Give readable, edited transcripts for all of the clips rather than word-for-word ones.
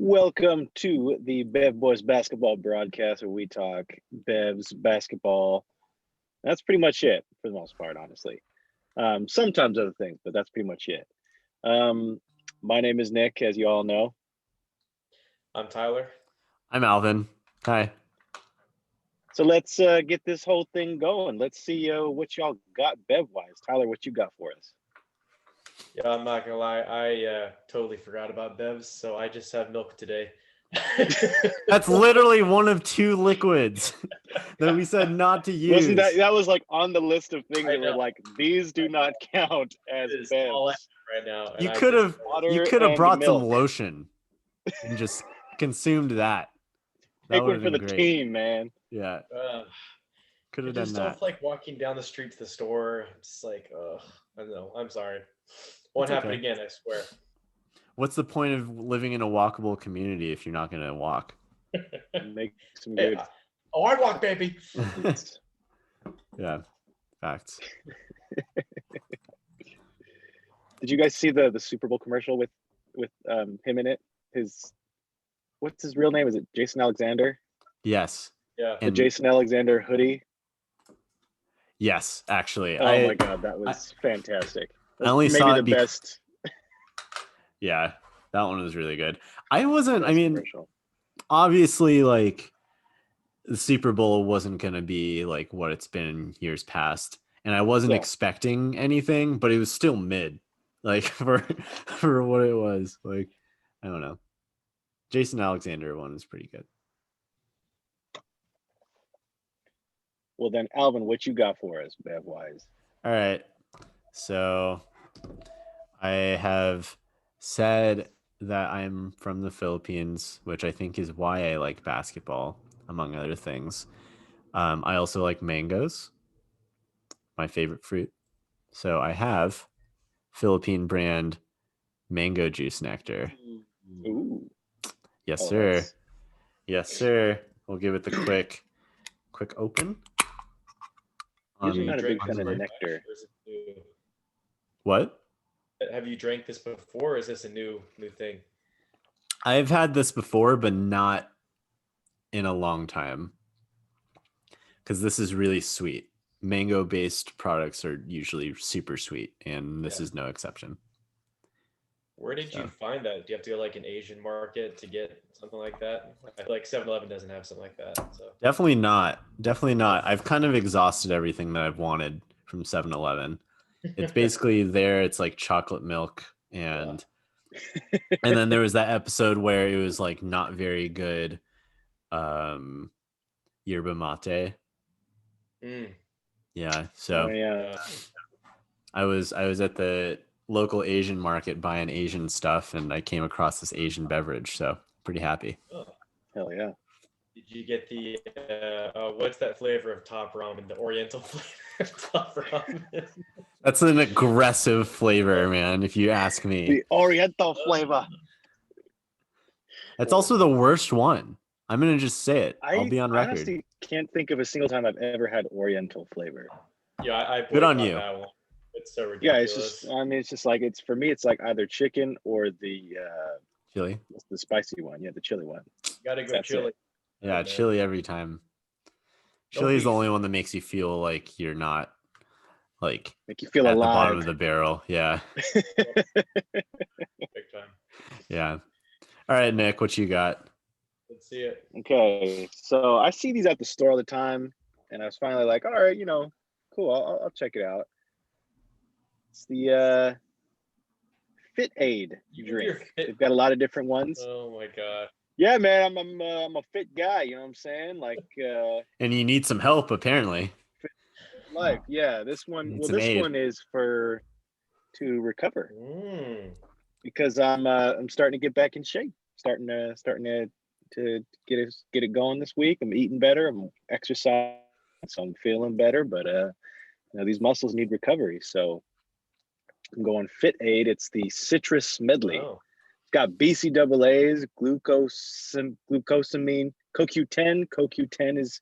Welcome to the Bev Boys basketball broadcast where we talk Bevs basketball. That's pretty much it for the most part, honestly. Sometimes other things, but that's pretty much it. My name is Nick, as you all know. I'm Tyler. I'm Alvin. Hi. So let's get this whole thing going. Let's see what y'all got Bev-wise. Tyler, what you got for us? Yeah, I'm not gonna lie, I totally forgot about Bevs, so I just have milk today. That's literally one of two liquids that we said not to use. Wasn't that was like on the list of things that were like, these do not count as Bevs right now. You could have brought some lotion and just consumed that. Take one for the team, man. Yeah. Could have done that. Just like walking down the street to the store. Just like, I don't know. I'm sorry. Won't happen again, I swear. What's the point of living in a walkable community if you're not going to walk? Make some good. Hard walk, baby. Yeah, facts. Did you guys see the Super Bowl commercial with him in it? What's his real name? Is it Jason Alexander? Yes. Yeah. The Jason Alexander hoodie. Yes, actually. Oh my god, that was fantastic. I only saw the best. Yeah, that one was really good. Obviously, like, the Super Bowl wasn't going to be like what it's been in years past, and I wasn't expecting anything, but it was still mid, like for what it was. Like, I don't know. Jason Alexander one is pretty good. Well then, Alvin, what you got for us, Bev-wise? All right, so I have said that I'm from the Philippines, which I think is why I like basketball, among other things. I also like mangoes, my favorite fruit. So I have Philippine brand mango juice nectar. Ooh. Yes, sir. Nice. Yes, sir. We'll give it the quick open. Usually not a big fan of the nectar. What? Have you drank this before, or is this a new thing? I've had this before, but not in a long time. Because this is really sweet. Mango-based products are usually super sweet, and this is no exception. Where did you find that? Do you have to go like an Asian market to get something like that? I feel like 7-Eleven doesn't have something like that. So Definitely not. I've kind of exhausted everything that I've wanted from 7-Eleven. It's basically it's like chocolate milk and then there was that episode where it was like not very good yerba mate. Yeah, so I was at the local Asian market buying Asian stuff, and I came across this Asian beverage, so pretty happy. Hell yeah. Did you get the what's that flavor of top ramen, the oriental flavor of top ramen? That's an aggressive flavor, man, if you ask me. The oriental flavor. That's also the worst one. I'm going to just say it. I'll be on record. I honestly can't think of a single time I've ever had oriental flavor. Yeah, I good on you. That one. It's so ridiculous. Yeah, it's just like for me it's like either chicken or the chili. The spicy one. Yeah, the chili one. You gotta go chili. Yeah, chili every time. Chili is the only one that makes you feel like you're not like make you feel at alive. The bottom of the barrel. Yeah. Big time. Yeah. All right, Nick, what you got? Let's see it. Okay, so I see these at the store all the time, and I was finally like, all right, cool, I'll check it out. It's the FitAid drink. They've got a lot of different ones. Oh my god. Yeah, man, I'm a fit guy. You know what I'm saying? Like. And you need some help, apparently. Life, yeah. This one. Well, this one is to recover. Because I'm starting to get back in shape. Starting to get it going this week. I'm eating better. I'm exercising, so I'm feeling better. But these muscles need recovery. So I'm going FitAid. It's the citrus medley. Oh. It's got BCAAs, glucosamine, CoQ10. CoQ10 is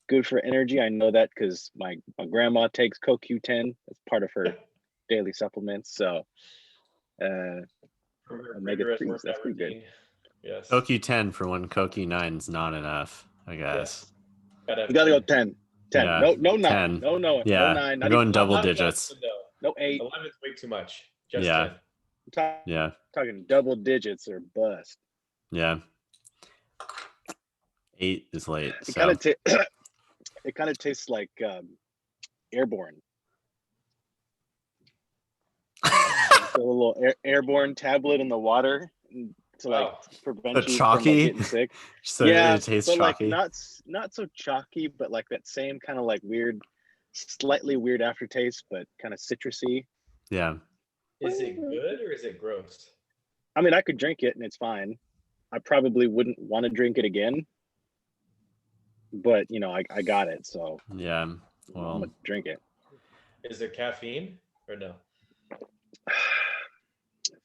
good for energy. I know that because my grandma takes CoQ10 as part of her daily supplements. So omega-3s, that's pretty good. Yes. Koki 10 for when Koki 9 is not enough, I guess. Yes. You gotta go 10. 10. Yeah, No 9. 10. No Yeah. no 9. We're going double 11, digits. no. No 8. 11 is way too much. Just Yeah. 10. Yeah. Talking double digits or bust. Yeah. 8 is late. It So kind of tastes like airborne. A little airborne tablet in the water to prevent you from getting sick. So it tastes but chalky. Like not so chalky, but like that same kind of like weird, slightly weird aftertaste, but kind of citrusy. Yeah. Is it good or is it gross? I mean, I could drink it and it's fine. I probably wouldn't want to drink it again, but I got it, so yeah. Well, I'm gonna drink it. Is there caffeine or no?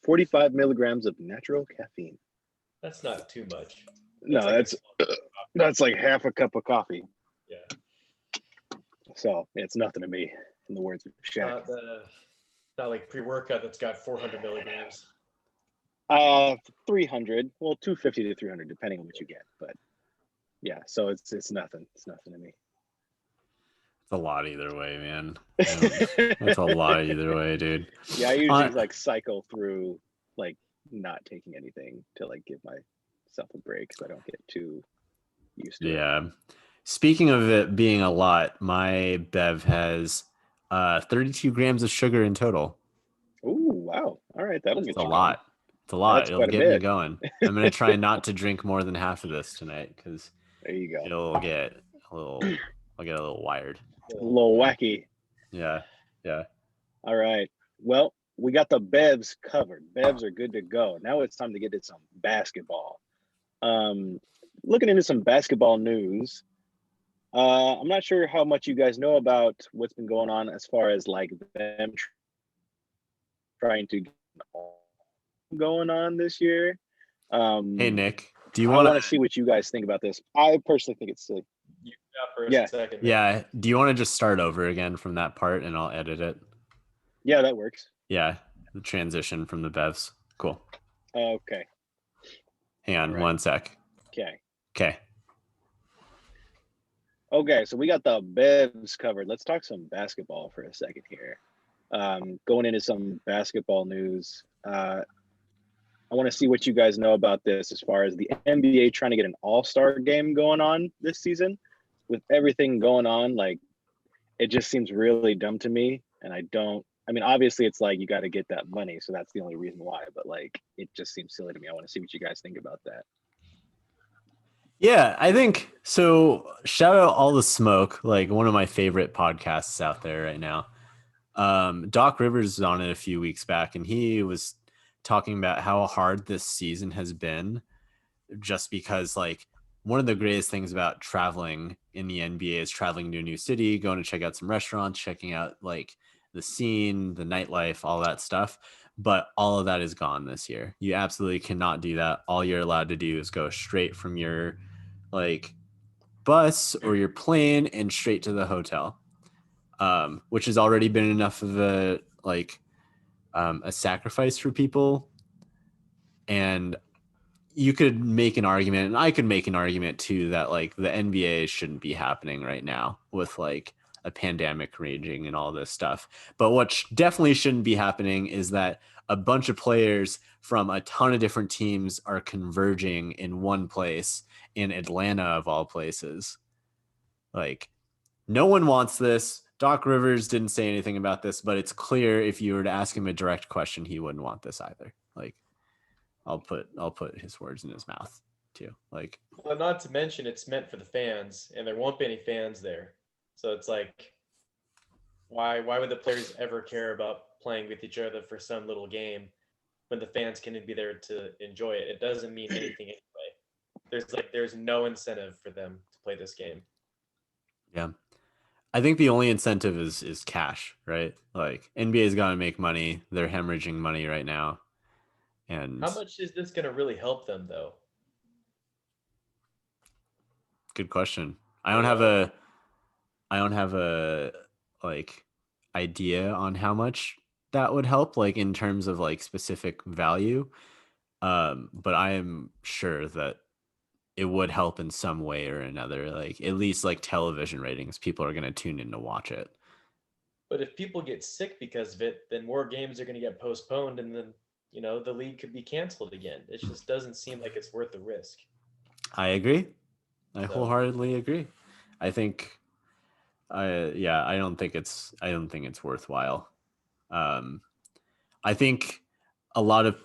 45 milligrams of natural caffeine. That's not too much. That's like half a cup of coffee. Yeah. So it's nothing to me, in the words of Shaq. Not like pre-workout that's got 400 milligrams. 300. Well, 250 to 300, depending on what you get. But yeah, so it's nothing. It's nothing to me. It's a lot either way, man. It's a lot either way, dude. Yeah, I usually like cycle through like not taking anything to like give myself a break so I don't get too used to it. Yeah. Speaking of it being a lot, my Bev has 32 grams of sugar in total. Ooh, wow. All right, that'll get you a lot. It's a lot. It'll get me going. I'm gonna try not to drink more than half of this tonight because there you go. I'll get a little wired. A little wacky. Yeah. All right. Well, we got the Bevs covered. Bevs are good to go. Now it's time to get into some basketball. Looking into some basketball news. I'm not sure how much you guys know about what's been going on as far as like them trying to get going on this year. Hey Nick, I want to see what you guys think about this. I personally think it's silly. A second, yeah. Do you want to just start over again from that part and I'll edit it? Yeah, that works. Yeah, the transition from the Bevs. Cool. Okay. Hang on 1 sec. Okay. Okay, so we got the Bevs covered. Let's talk some basketball for a second here. Going into some basketball news. I want to see what you guys know about this as far as the NBA trying to get an all-star game going on this season. With everything going on, like, it just seems really dumb to me. And I mean, obviously it's like you got to get that money. So that's the only reason why. But like, it just seems silly to me. I want to see what you guys think about that. Yeah, I think so. Shout out All the Smoke, like one of my favorite podcasts out there right now. Doc Rivers was on it a few weeks back, and he was talking about how hard this season has been just because like one of the greatest things about traveling in the NBA is traveling to a new city, going to check out some restaurants, checking out like the scene, the nightlife, all that stuff. But all of that is gone this year. You absolutely cannot do that. All you're allowed to do is go straight from your like bus or your plane and straight to the hotel, which has already been enough of a sacrifice for people. And you could make an argument, and I could make an argument too, that like the NBA shouldn't be happening right now with like a pandemic raging and all this stuff. But what definitely shouldn't be happening is that a bunch of players from a ton of different teams are converging in one place in Atlanta of all places. Like, no one wants this. Doc Rivers didn't say anything about this, but it's clear if you were to ask him a direct question, he wouldn't want this either. Like, I'll put his words in his mouth too. Like, well, not to mention it's meant for the fans, and there won't be any fans there. So it's like, why would the players ever care about playing with each other for some little game when the fans can be there to enjoy it? It doesn't mean anything anyway. There's no incentive for them to play this game. Yeah. I think the only incentive is cash, right? Like, NBA's got to make money. They're hemorrhaging money right now. And how much is this going to really help them though? Good question. I don't have a like idea on how much that would help, like in terms of like specific value. But I am sure that it would help in some way or another. Like at least like television ratings, people are going to tune in to watch it. But if people get sick because of it, then more games are going to get postponed, and then the league could be canceled again. It just doesn't seem like it's worth the risk. I agree. I wholeheartedly agree. I think, I don't think it's worthwhile. I think a lot of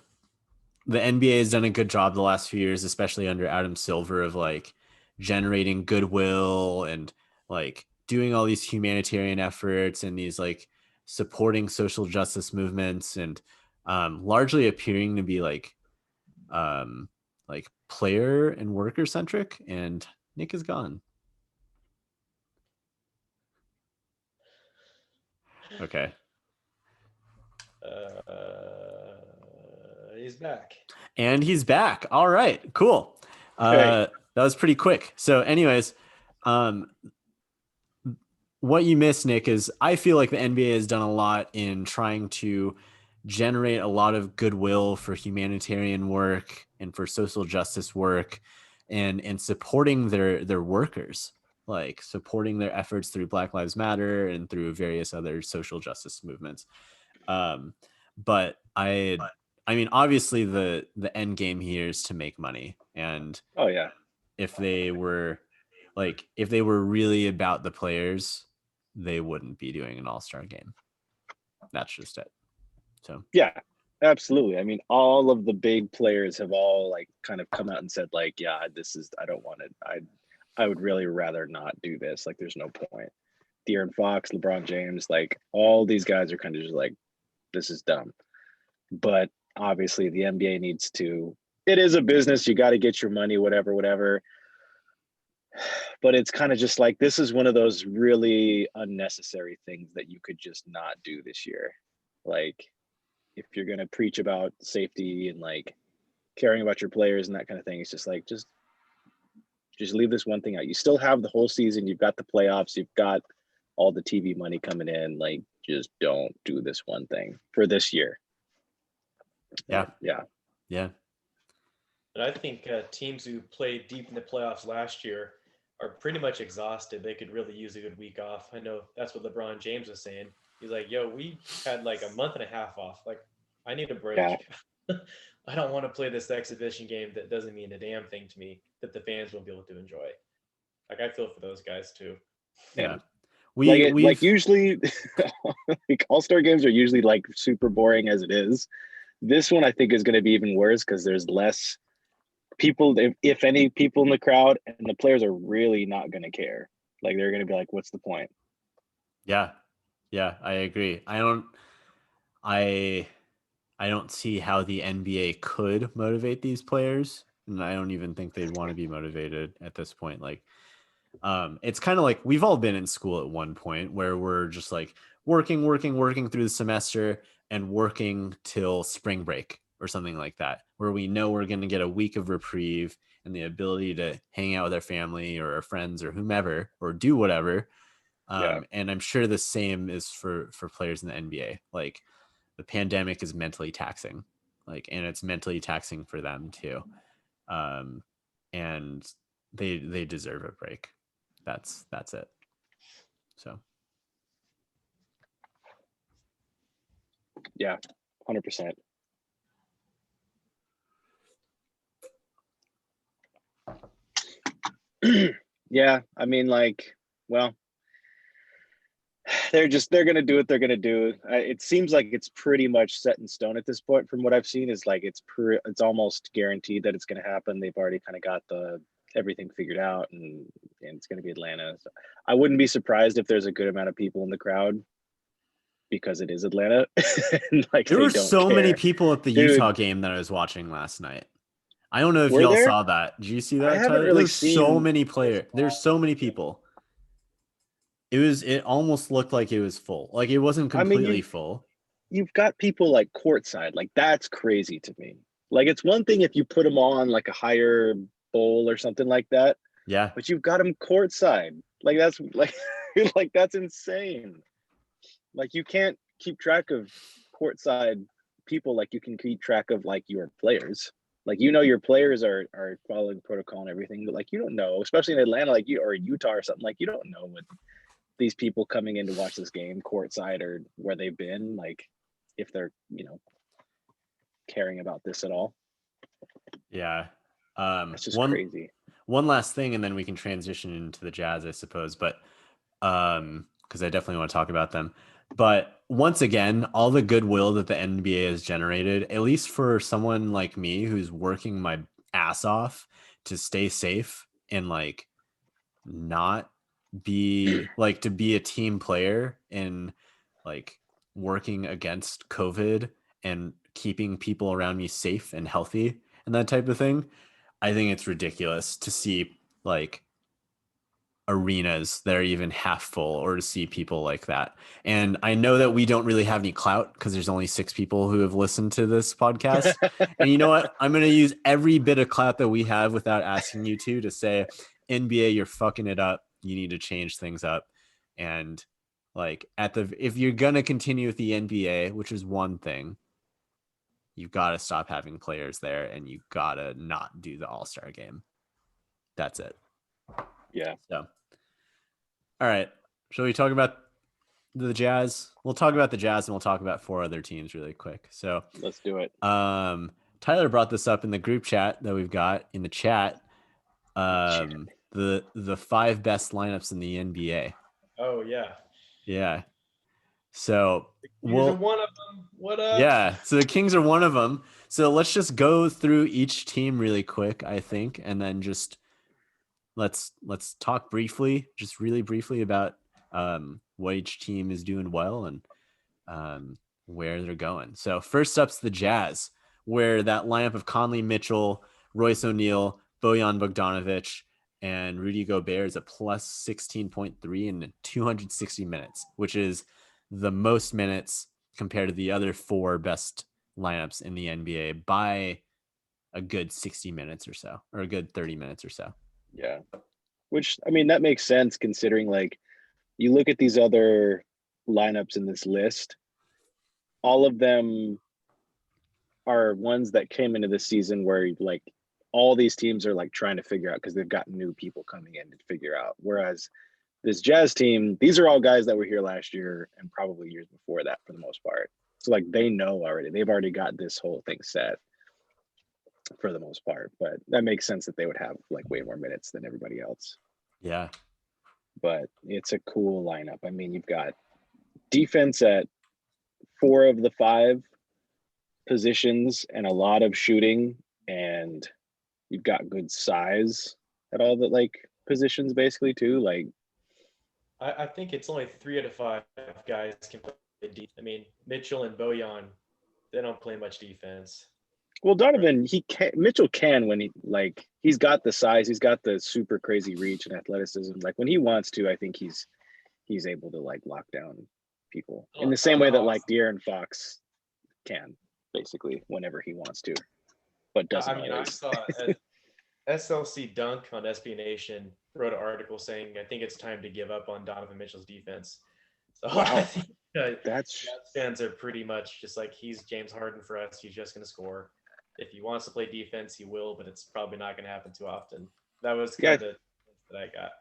the NBA has done a good job the last few years, especially under Adam Silver, of like generating goodwill and like doing all these humanitarian efforts and these like supporting social justice movements and largely appearing to be like player and worker centric. And Nick is gone. Okay. He's back. And he's back. All right, cool. That was pretty quick. So anyways, what you missed, Nick, is I feel like the NBA has done a lot in trying to generate a lot of goodwill for humanitarian work and for social justice work and supporting their workers, like supporting their efforts through Black Lives Matter and through various other social justice movements. But I mean, obviously the end game here is to make money. And if they were really about the players, they wouldn't be doing an all-star game. That's just it. So yeah, absolutely. I mean, all of the big players have all like kind of come out and said like, yeah, I don't want it. I would really rather not do this. Like, there's no point. De'Aaron Fox, LeBron James, like all these guys are kind of just like, this is dumb. But obviously the NBA needs to, it is a business. You got to get your money, whatever. But it's kind of just like, this is one of those really unnecessary things that you could just not do this year. Like, if you're going to preach about safety and like caring about your players and that kind of thing, it's just like, just leave this one thing out. You still have the whole season. You've got the playoffs. You've got all the TV money coming in. Like, just don't do this one thing for this year. Yeah. And I think teams who played deep in the playoffs last year are pretty much exhausted. They could really use a good week off. I know that's what LeBron James was saying. He's like, yo, we had like a month and a half off. Like, I need a break. Yeah. I don't want to play this exhibition game that doesn't mean a damn thing to me that the fans won't be able to enjoy. Like, I feel for those guys too. Yeah. We usually like all-star games are usually like super boring as it is. This one I think is going to be even worse because there's less people, if any people in the crowd, and the players are really not going to care. Like, they're going to be like, what's the point? Yeah, I agree. I don't see how the NBA could motivate these players, and I don't even think they'd want to be motivated at this point. Like, it's kind of like we've all been in school at one point where we're just like working through the semester and working till spring break or something like that, where we know we're going to get a week of reprieve and the ability to hang out with our family or our friends or whomever or do whatever. And I'm sure the same is for players in the NBA. Like, the pandemic is mentally taxing, like, and it's mentally taxing for them too. And they deserve a break. That's it. So. Yeah, 100%. Yeah, I mean, like, well, they're going to do what they're going to do. It seems like it's pretty much set in stone at this point. From what I've seen, is like it's almost guaranteed that it's going to happen. They've already kind of got everything figured out, and it's going to be Atlanta. So I wouldn't be surprised if there's a good amount of people in the crowd because it is Atlanta. Like, there were so many people at the Utah game that I was watching last night. I don't know if y'all saw that. Did you see that? I haven't really seen. So many players. There's so many people. It almost looked like it was full. Like, it wasn't completely full. You've got people like courtside. Like, that's crazy to me. Like, it's one thing if you put them on like a higher bowl or something like that. Yeah. But you've got them courtside. Like, that's like like that's insane. Like, you can't keep track of courtside people like you can keep track of like your players. Like, your players are following protocol and everything, but like, you don't know, especially in Atlanta, like or Utah or something, like you don't know what these people coming in to watch this game courtside or where they've been, like if they're, caring about this at all. Yeah. It's just crazy. One last thing, and then we can transition into the Jazz, I suppose. But because I definitely want to talk about them. But once again, all the goodwill that the NBA has generated, at least for someone like me who's working my ass off to stay safe and like not be like to be a team player and like working against COVID and keeping people around me safe and healthy and that type of thing. I think it's ridiculous to see like arenas that are even half full or to see people like that. And I know that we don't really have any clout because there's only 6 people who have listened to this podcast. And you know what? I'm going to use every bit of clout that we have without asking you to say, NBA, you're fucking it up. You need to change things up. And like if you're going to continue with the NBA, which is one thing, you've got to stop having players there and you got to not do the All-Star game. That's it. Yeah. So, all right. Shall we talk about the Jazz? We'll talk about the Jazz and we'll talk about 4 other teams really quick. So let's do it. Tyler brought this up in the group chat that we've got in the chat. The 5 best lineups in the NBA. Oh yeah. Yeah. So Kings are one of them. What up? Yeah. So the Kings are one of them. So let's just go through each team really quick, I think, and then just let's talk briefly, just really briefly about what each team is doing well and where they're going. So first up's the Jazz, where that lineup of Conley, Mitchell, Royce O'Neal, Bojan Bogdanovic, and Rudy Gobert is a plus 16.3 in 260 minutes, which is the most minutes compared to the other 4 best lineups in the NBA by a good 60 minutes or so, or a good 30 minutes or so. Yeah. Which, I mean, that makes sense considering, like, you look at these other lineups in this list, all of them are ones that came into this season where, like, all these teams are, like, trying to figure out because they've got new people coming in to figure out. Whereas this Jazz team, these are all guys that were here last year and probably years before that for the most part. So, like, they know already. They've already got this whole thing set for the most part, but that makes sense that they would have like way more minutes than everybody else. Yeah. But it's a cool lineup. I mean, you've got defense at 4 of the 5 positions and a lot of shooting, and you've got good size at all the like positions basically too. Like I think it's only 3 out of 5 guys can play deep. I mean, Mitchell and Bojan, they don't play much defense. Well, Donovan, Mitchell can when he's got the size, he's got the super crazy reach and athleticism. Like when he wants to, I think he's able to like lock down people in the same way that like De'Aaron Fox can, basically whenever he wants to, but doesn't. I mean, I saw SLC Dunk on SB Nation wrote an article saying, I think it's time to give up on Donovan Mitchell's defense. So wow. I think Jazz fans are pretty much just like, he's James Harden for us. He's just going to score. If he wants to play defense, he will, but it's probably not going to happen too often. That was kind of that I got.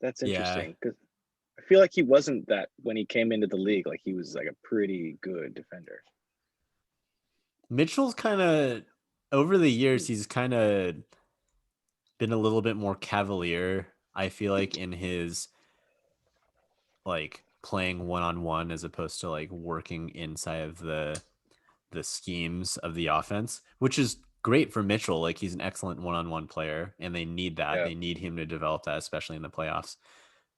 That's interesting because I feel like he wasn't that when he came into the league. Like he was like a pretty good defender. Mitchell's kind of over the years, he's kind of been a little bit more cavalier, I feel like, in his like playing one-on-one as opposed to like working inside of the schemes of the offense, which is great for Mitchell. Like he's an excellent one-on-one player and they need that. They need him to develop that, especially in the playoffs.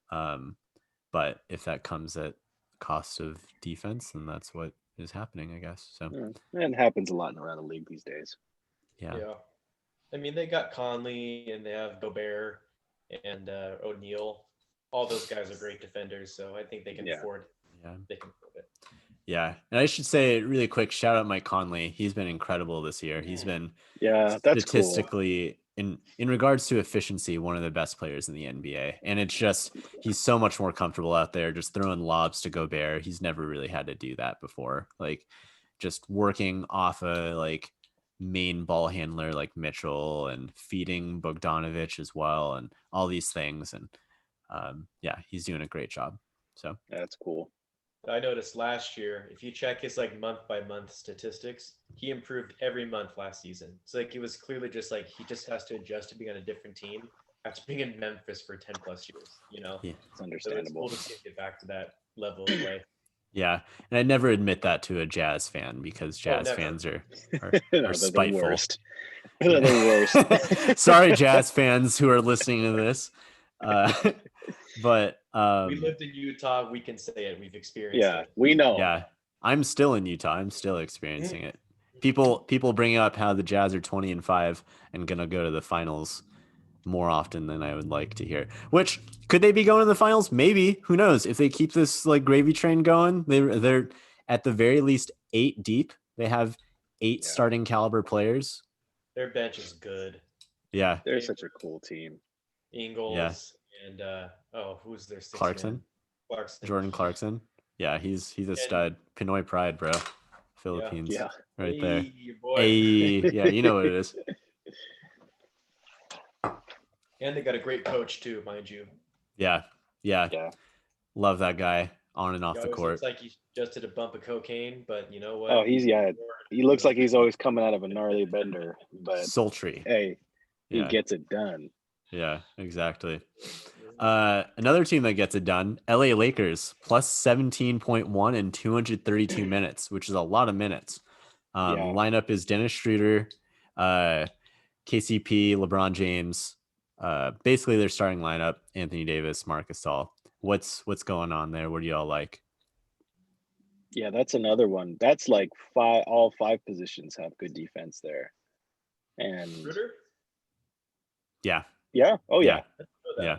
But if that comes at cost of defense, then that's what is happening, I guess. So it happens a lot around the league these days. Yeah. I mean, they got Conley and they have Gobert and O'Neal. All those guys are great defenders, so I think they can afford. Yeah, they can afford it. Yeah, and I should say really quick, shout out Mike Conley. He's been incredible this year. He's been that's statistically cool. in regards to efficiency, one of the best players in the NBA. And it's just he's so much more comfortable out there just throwing lobs to Gobert. He's never really had to do that before. Like just working off a like main ball handler like Mitchell and feeding Bogdanovich as well, and all these things. And yeah, he's doing a great job. So that's cool. I noticed last year, if you check his like month by month statistics, he improved every month last season. So like it was clearly just like he just has to adjust to being on a different team after being in Memphis for 10 plus years, you know? Yeah, it's understandable. So it's cool to see him get back to that level of play. Yeah, and I never admit that to a Jazz fan because Jazz fans are no, spiteful. The worst. They're the worst. Sorry, Jazz fans who are listening to this. But we lived in Utah. We can say it. We've experienced it. We know. Yeah, I'm still in Utah. I'm still experiencing it. People bring up how the Jazz are 20-5 and gonna go to the finals more often than I would like to hear. Which could they be going to the finals? Maybe. Who knows? If they keep this like gravy train going, they're at the very least 8 deep. They have 8 starting caliber players. Their bench is good. Yeah, they're such a cool team. Ingles and who's their 6th Clarkson? Clarkson. Jordan Clarkson. Yeah, he's a stud. Pinoy pride, bro. Philippines. Yeah. Right there. Boy. Yeah, you know what it is. And they got a great coach too, mind you. Yeah. Love that guy on and off the court. Looks like he just did a bump of cocaine, but you know what? Oh, he looks like he's always coming out of a gnarly bender, but sultry. Hey, he gets it done. Yeah, exactly. Another team that gets it done, LA Lakers, plus 17.1 in 232 minutes, which is a lot of minutes. Lineup is Dennis Schroeder, KCP, LeBron James. Basically their starting lineup, Anthony Davis, Marc Gasol. What's going on there? What do y'all like? Yeah, that's another one. That's like all 5 positions have good defense there. And Schroeder? Yeah. Yeah. Oh yeah. Yeah.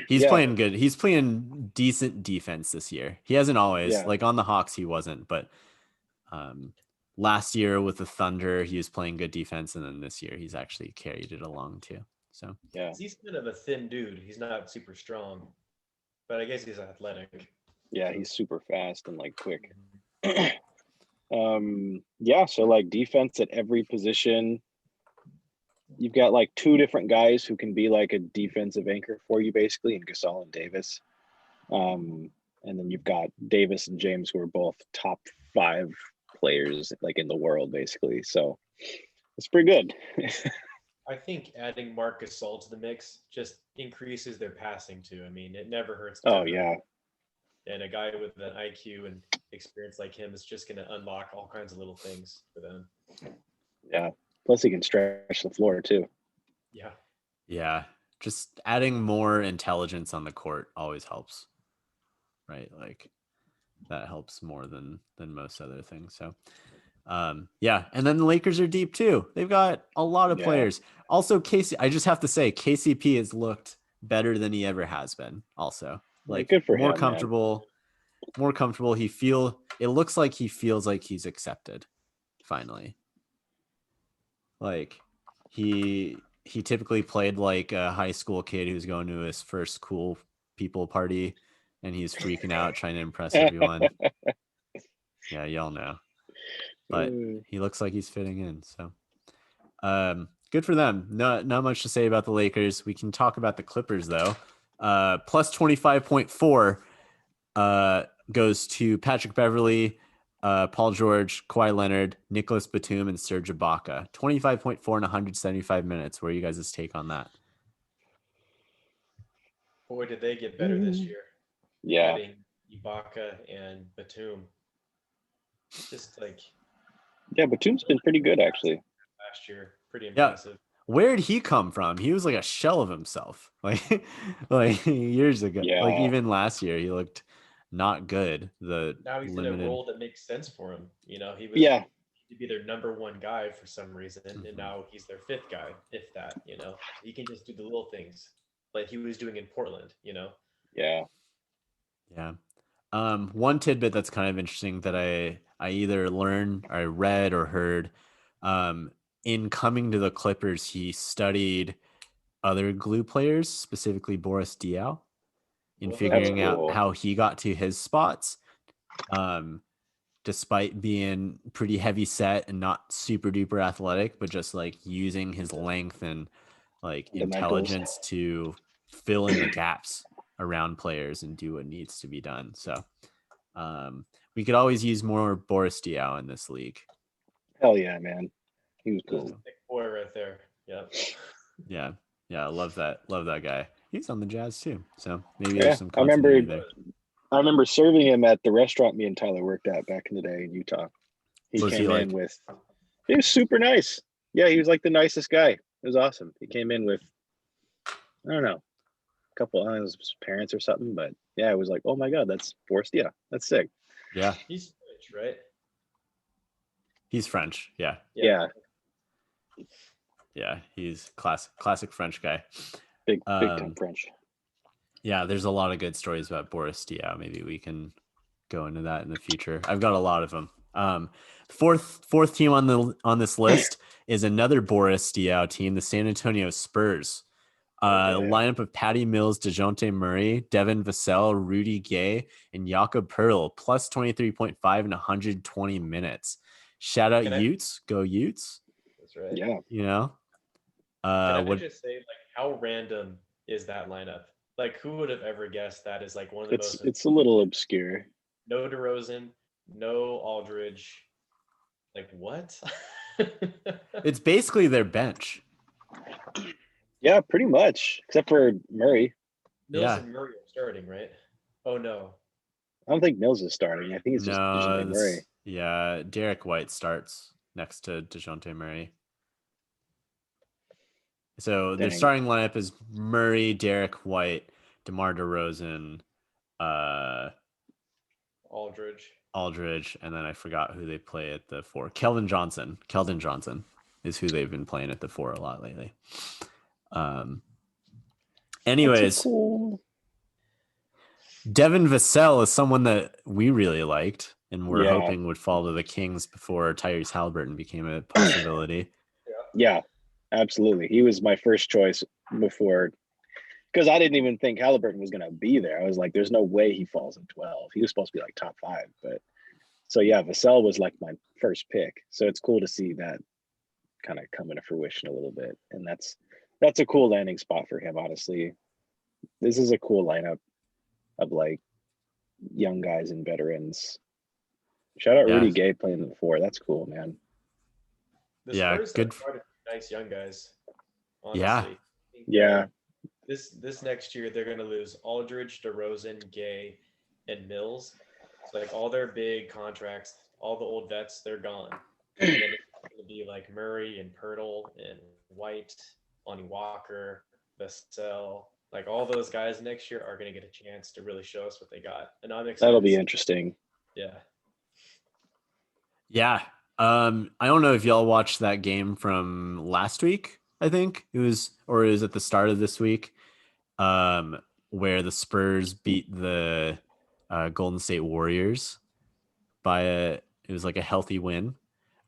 He's playing good. He's playing decent defense this year. He hasn't always. Like on the Hawks he wasn't, but last year with the Thunder he was playing good defense, and then this year he's actually carried it along too. So yeah. He's kind of a thin dude. He's not super strong, but I guess he's athletic. Yeah, he's super fast and like quick. So like defense at every position. You've got like 2 different guys who can be like a defensive anchor for you basically, in Gasol and Davis. And then you've got Davis and James, who are both top 5 players like in the world basically. So it's pretty good. I think adding Marc Gasol to the mix just increases their passing too. I mean, it never hurts. Oh yeah. And a guy with an IQ and experience like him is just going to unlock all kinds of little things for them. Yeah. Plus he can stretch the floor too. Yeah. Just adding more intelligence on the court always helps. Right? Like that helps more than most other things. So and then the Lakers are deep too. They've got a lot of players. Also I just have to say KCP has looked better than he ever has been also. Like good for more him, comfortable. Man. More comfortable. It looks like he feels like he's accepted finally. Like he typically played like a high school kid who's going to his first cool people party and he's freaking out trying to impress everyone. Yeah, y'all know. But he looks like he's fitting in. So good for them. Not much to say about the Lakers. We can talk about the Clippers though. Plus 25.4 goes to Patrick Beverley, Paul George, Kawhi Leonard, Nicholas Batum, and Serge Ibaka. 25.4 in 175 minutes. What are you guys' take on that? Boy, did they get better this year. Yeah. Adding Ibaka and Batum. Just like... Yeah, Batum's been pretty good, actually. Last year. Pretty impressive. Yeah. Where did he come from? He was like a shell of himself. Like years ago. Yeah. Like even last year, he looked not good. Now he's in a role that makes sense for him. You know, he was to be their number 1 guy for some reason, and now he's their 5th guy, if that. You know, he can just do the little things like he was doing in Portland. You know. Yeah. One tidbit that's kind of interesting that I either learned, or I read, or heard. In coming to the Clippers, he studied other glue players, specifically Boris Diaw, in figuring out how he got to his spots. despite being pretty heavy set and not super duper athletic, but just like using his length and like intelligence to fill in the gaps around players and do what needs to be done. So we could always use more Boris Diaw in this league. Hell yeah, man. He was cool. Big boy right there. Yep. Yeah. Yeah. I love that guy. He's on the Jazz too. So maybe there's some continuity there. I remember serving him at the restaurant me and Tyler worked at back in the day in Utah. He was super nice. Yeah, he was like the nicest guy. It was awesome. He came in with, I don't know, a couple of his parents or something, but yeah, it was like, oh my God, that's Boris Diaw. That's sick. Yeah. He's French, right? He's French. Yeah. Yeah. Yeah. He's classic French guy. Big time French. Yeah, there's a lot of good stories about Boris Diaw. Maybe we can go into that in the future. I've got a lot of them. Fourth team on this list is another Boris Diaw team, the San Antonio Spurs. Lineup of Patty Mills, DeJounte Murray, Devin Vassell, Rudy Gay, and Jakob Pertl, plus 23.5 and 120 minutes. Shout out Utes. Go Utes. That's right. Yeah. You know? Can I just say, like, how random is that lineup? Like, who would have ever guessed that is like one of the most... It's a little obscure. No DeRozan, no Aldridge. Like, what? It's basically their bench. Yeah, pretty much. Except for Murray. Mills and Murray are starting, right? Oh, no. I don't think Mills is starting. I think it's just Murray. Yeah, Derek White starts next to DeJounte Murray. So their starting lineup is Murray, Derek White, DeMar DeRozan, Aldridge, and then I forgot who they play at the 4. Keldon Johnson is who they've been playing at the 4 a lot lately. Anyways, Devin Vassell is someone that we really liked and we're hoping would fall to the Kings before Tyrese Halliburton became a possibility. Yeah. Absolutely. He was my first choice before, because I didn't even think Halliburton was going to be there. I was like, there's no way he falls in 12. He was supposed to be like top 5. But so, yeah, Vassell was like my first pick. So it's cool to see that kind of come into fruition a little bit. And that's a cool landing spot for him, honestly. This is a cool lineup of like young guys and veterans. Shout out Rudy Gay playing the 4. That's cool, man. Good. Nice young guys. Honestly. Yeah. This next year they're gonna lose Aldridge, DeRozan, Gay, and Mills. It's like all their big contracts, all the old vets, they're gone. And then it's gonna be like Murray and Pertl and White, Lonnie Walker, Vassell. Like all those guys next year are gonna get a chance to really show us what they got. And I'm excited. That'll be interesting. Yeah. Yeah. I don't know if y'all watched that game from last week. I think it was at the start of this week, where the Spurs beat the Golden State Warriors it was like a healthy win.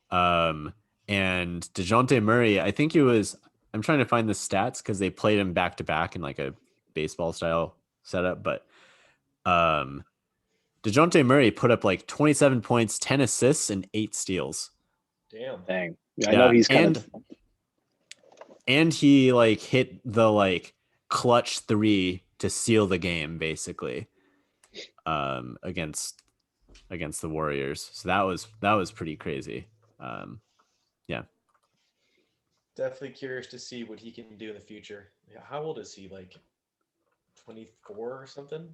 And DeJounte Murray, I think I'm trying to find the stats because they played him back to back in like a baseball style setup, but DeJounte Murray put up like 27 points, 10 assists, and 8 steals. Dang. Yeah, I know he's and he like hit the like clutch 3 to seal the game basically against the Warriors. So that was pretty crazy. Yeah. Definitely curious to see what he can do in the future. Yeah, how old is he? Like 24 or something?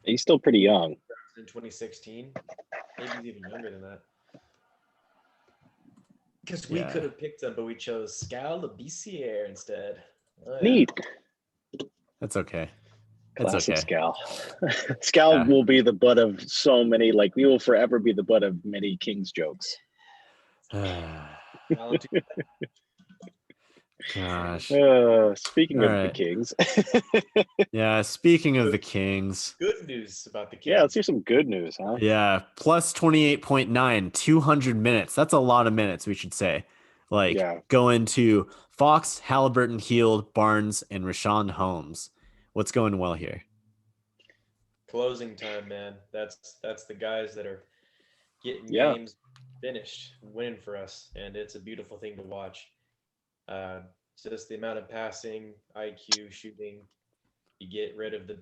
He's still pretty young. In 2016, maybe he's even younger than that. Because we could have picked him, but we chose Scal Labissiere instead. Neat. That's okay. Classic Scal. Scal will be the butt of so many. Like we will forever be the butt of many Kings jokes. Gosh. Speaking of the Kings. Yeah, speaking of the Kings. Good news about the Kings. Yeah, let's hear some good news, huh? Yeah, plus 28.9, 200 minutes. That's a lot of minutes, we should say. Like, going to Fox, Halliburton, Hield, Barnes, and Rashawn Holmes. What's going well here? Closing time, man. That's the guys that are getting games finished, winning for us, and it's a beautiful thing to watch. Just the amount of passing, IQ, shooting. You get rid of the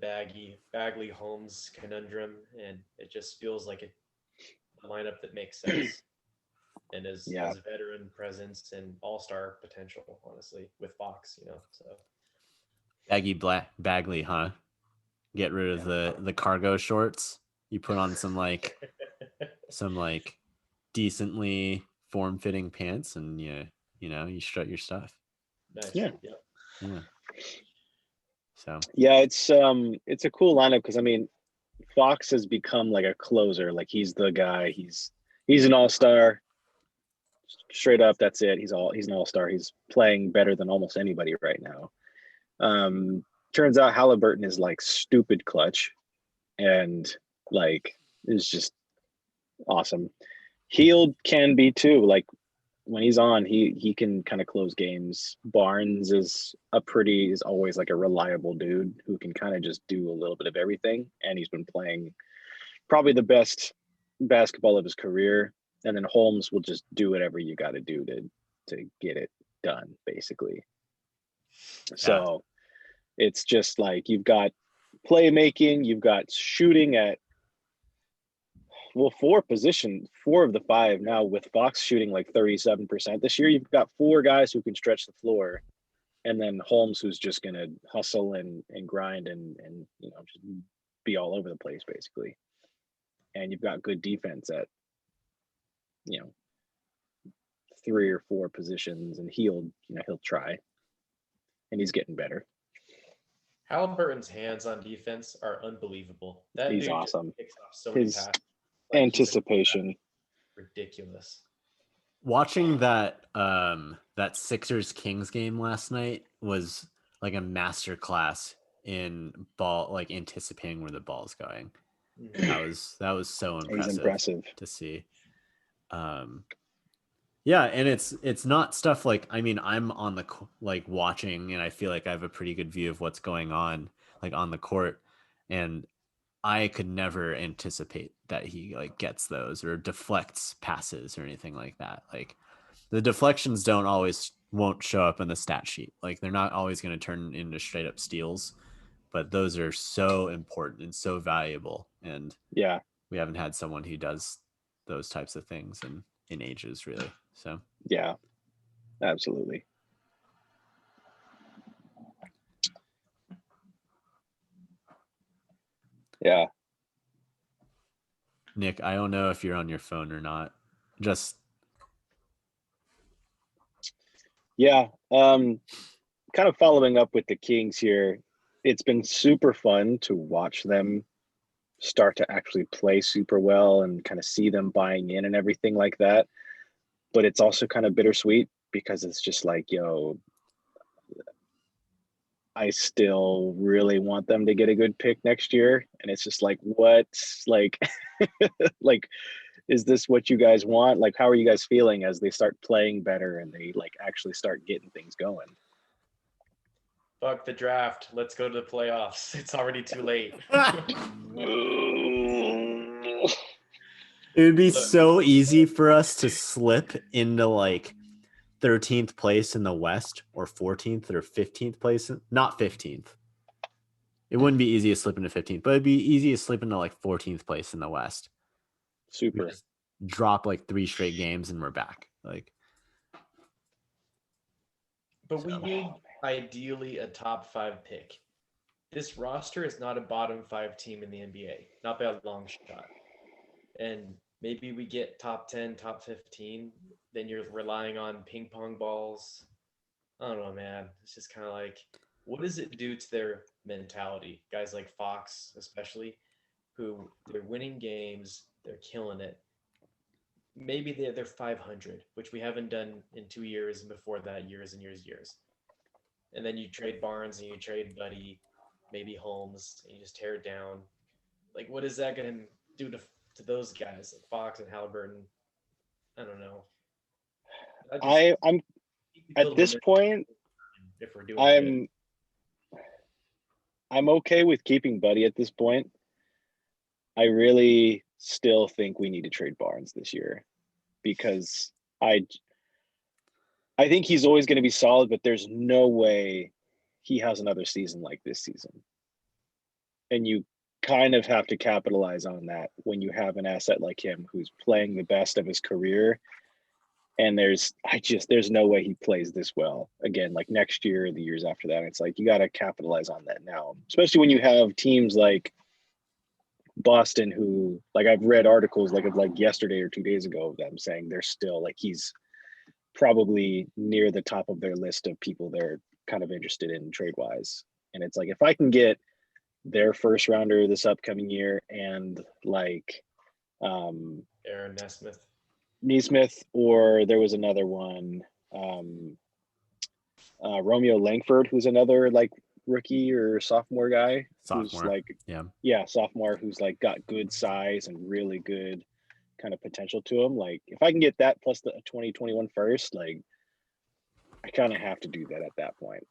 Bagley Holmes conundrum, and it just feels like a lineup that makes sense and has veteran presence and all-star potential, honestly, with Fox, so. Bagley, huh? Get rid of the cargo shorts. You put on some decently form-fitting pants, and you strut your stuff. Nice. Yeah. So it's a cool lineup because I mean, Fox has become like a closer. Like he's the guy. He's an all-star. Straight up, that's it. He's an all-star. He's playing better than almost anybody right now. Turns out Halliburton is like stupid clutch, and like is just awesome. Hield can be too. Like when he's on, he can kind of close games. Barnes is always like a reliable dude who can kind of just do a little bit of everything, and he's been playing probably the best basketball of his career. And then Holmes will just do whatever you got to do to get it done, basically. So it's just like you've got playmaking, you've got shooting at four of the five now, with Fox shooting like 37% this year. You've got four guys who can stretch the floor, and then Holmes who's just gonna hustle and grind and just be all over the place basically. And you've got good defense at 3 or 4 positions, and he'll try, and he's getting better. Halliburton's hands on defense are unbelievable. He's awesome. Picks off so many passes. Anticipation, ridiculous. Watching that Sixers Kings game last night was like a master class in ball, like anticipating where the ball's going. That was so impressive to see. And it's not stuff like, I mean, I'm on the watching, and I feel like I have a pretty good view of what's going on like on the court, and I could never anticipate that he like gets those or deflects passes or anything like that. Like the deflections won't show up in the stat sheet. Like they're not always going to turn into straight up steals, but those are so important and so valuable. And we haven't had someone who does those types of things in ages, really. So yeah, absolutely. Yeah. Nick, I don't know if you're on your phone or not. Just kind of following up with the Kings here. It's been super fun to watch them start to actually play super well and kind of see them buying in and everything like that. But it's also kind of bittersweet because it's just like, I still really want them to get a good pick next year. And it's just like, what? Like, like, is this what you guys want? Like, how are you guys feeling as they start playing better and they like actually start getting things going? Fuck the draft. Let's go to the playoffs. It's already too late. It would be so easy for us to slip into like 13th place in the West or 14th or 15th place. Not 15th. It wouldn't be easy to slip into 15th, but it'd be easy to slip into like 14th place in the West. Super. Just drop like 3 straight games and we're back. Like, but we need ideally a top 5 pick. This roster is not a bottom 5 team in the NBA, not by a long shot. And maybe we get top 10, top 15. Then you're relying on ping pong balls. I don't know, man. It's just kind of like, what does it do to their mentality? Guys like Fox, especially, who they're winning games, they're killing it. Maybe they're 500, which we haven't done in 2 years, and before that, years and years. And then you trade Barnes and you trade Buddy, maybe Holmes, and you just tear it down. Like, what is that going to do to those guys, like Fox and Halliburton? I don't know. I'm at this point. If we're doing I'm okay with keeping Buddy at this point. I really still think we need to trade Barnes this year because I think he's always going to be solid, but there's no way he has another season like this season. And you kind of have to capitalize on that when you have an asset like him who's playing the best of his career. And there's no way he plays this well again, like next year or the years after that. It's like you got to capitalize on that now, especially when you have teams like Boston who, like, I've read articles like yesterday or 2 days ago of them saying they're still like he's probably near the top of their list of people they're kind of interested in trade wise. And it's like if I can get their first rounder this upcoming year and like Aaron Nesmith, or there was another one, Romeo Langford, who's another like rookie or sophomore guy. Who's like sophomore, who's like got good size and really good kind of potential to him. Like if I can get that plus the 2021 first, like I kind of have to do that at that point.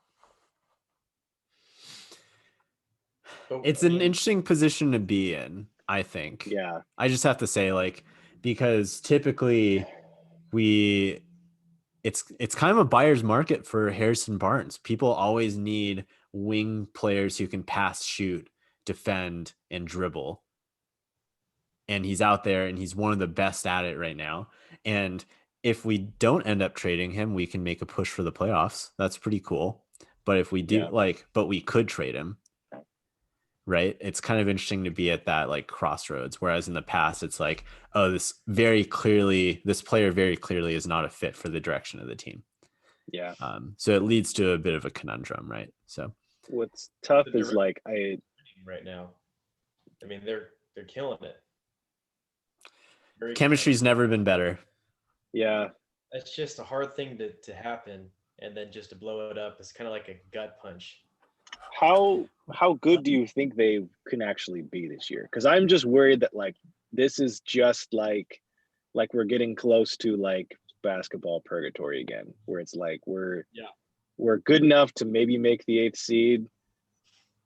It's an interesting position to be in, I think. Yeah. I just have to say, like, because typically it's kind of a buyer's market for Harrison Barnes. People always need wing players who can pass, shoot, defend, and dribble. And he's out there and he's one of the best at it right now. And if we don't end up trading him, we can make a push for the playoffs. That's pretty cool. But if we do, but we could trade him. Right. It's kind of interesting to be at that like crossroads. Whereas in the past, it's like, oh, this player very clearly is not a fit for the direction of the team. Yeah. So it leads to a bit of a conundrum, right? So what's tough is like right now. I mean, they're killing it. Chemistry's never been better. Yeah. That's just a hard thing to happen, and then just to blow it up is kind of like a gut punch. How good do you think they can actually be this year? Because I'm just worried that like this is just like we're getting close to like basketball purgatory again, where it's like we're good enough to maybe make the 8th seed,